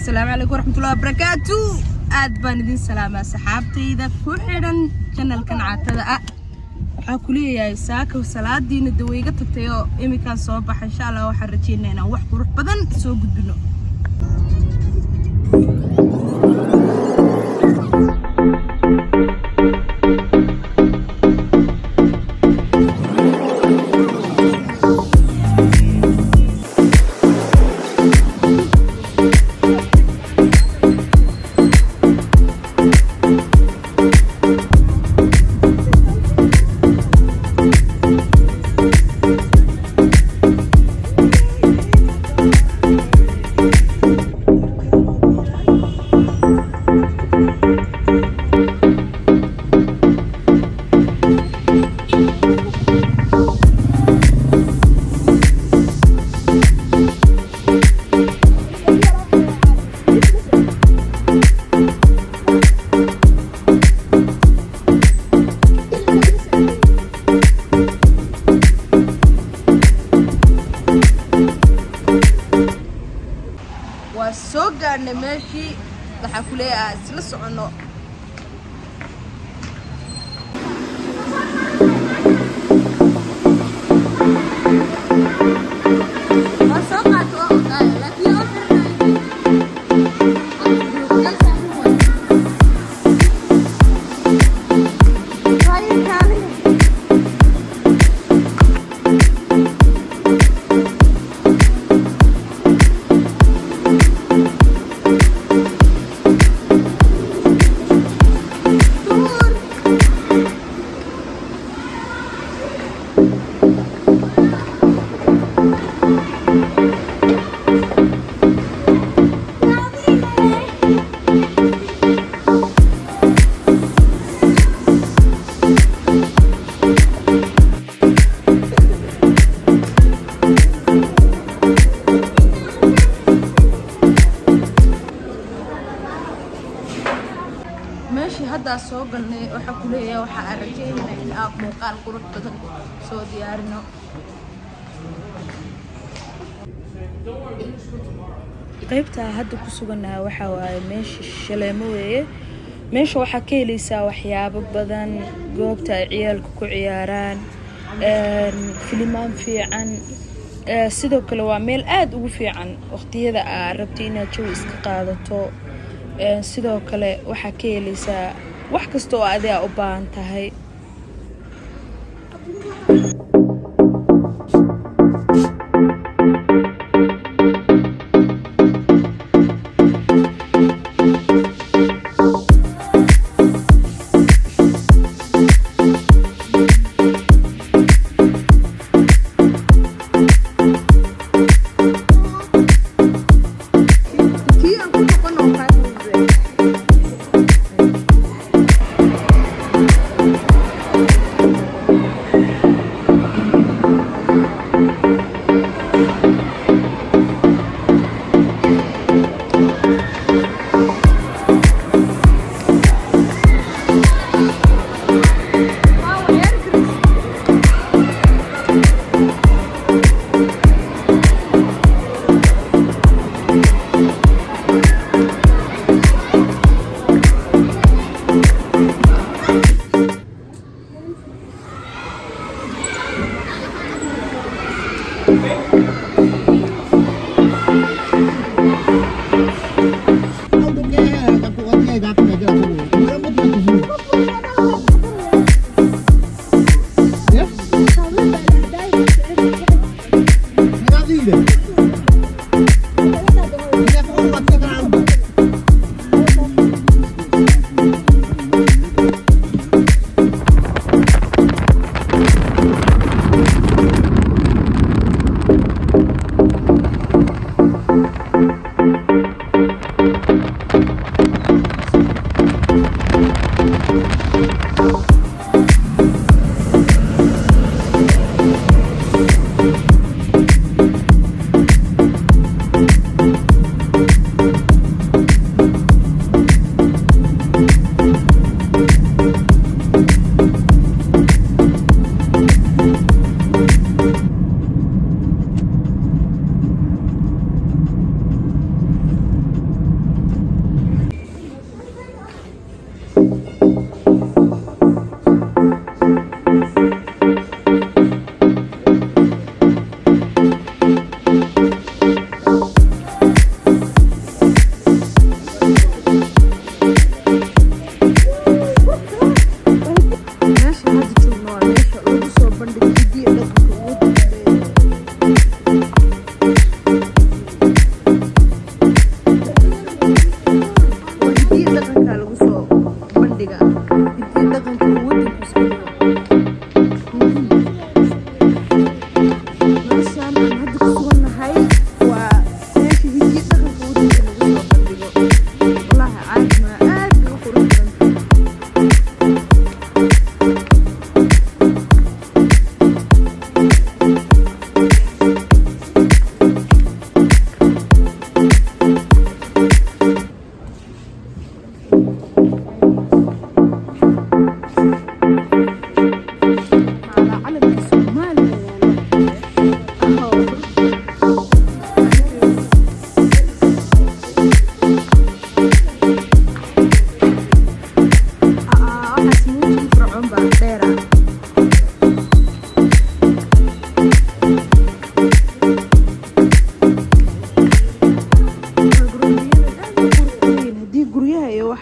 السلام عليكم ورحمة الله وبركاته. أدبان دين سلامة صحابتي إذا كوحدن channel كان عتدا حكولي يا إساك وسلاد دين الدويقة تتيو إمي كان صوبح إن شاء الله وحرتينا هنا وحكو روح بدن سوق الدنو. وسوق النماشي لحكوليها سلسو عنو ماشي هذا سوق اللي وحكوليه وحارجينا إن مقال قرط بدن سو ديارنا qaybta hadda ku suganahay waxa waaye meesha shaleemo weeye meesha waxa ka helaysaa waxyaabo badan goobta ay ciyaalku ku ciyaaraan filimaan fiican sidoo kale waa meel aad ugu fiican waqtiyada aad rabto inaad jawi iska qaadato sidoo kale waxa ka helaysaa wax kasta oo adiga u baahan tahay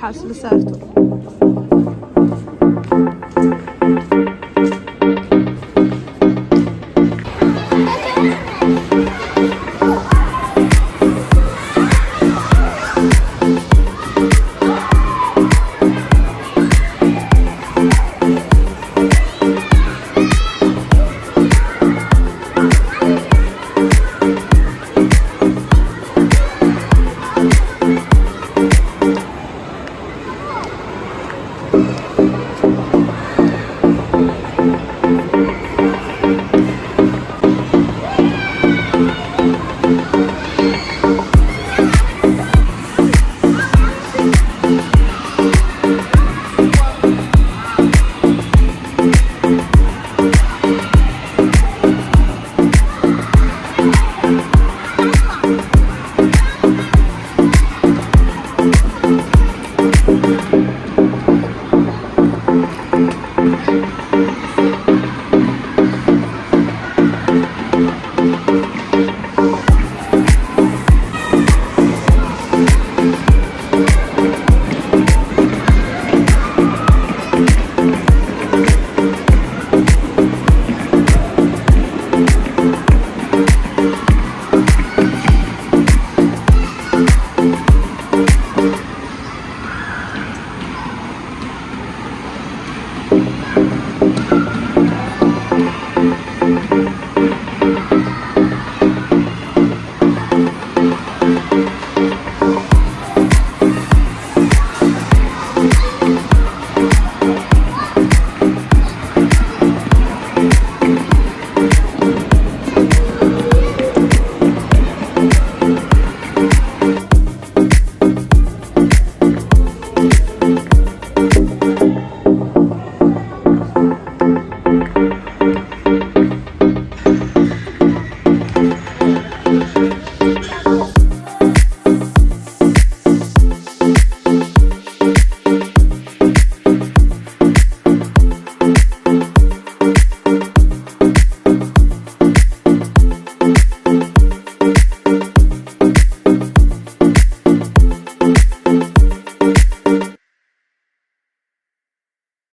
waxaas la saarto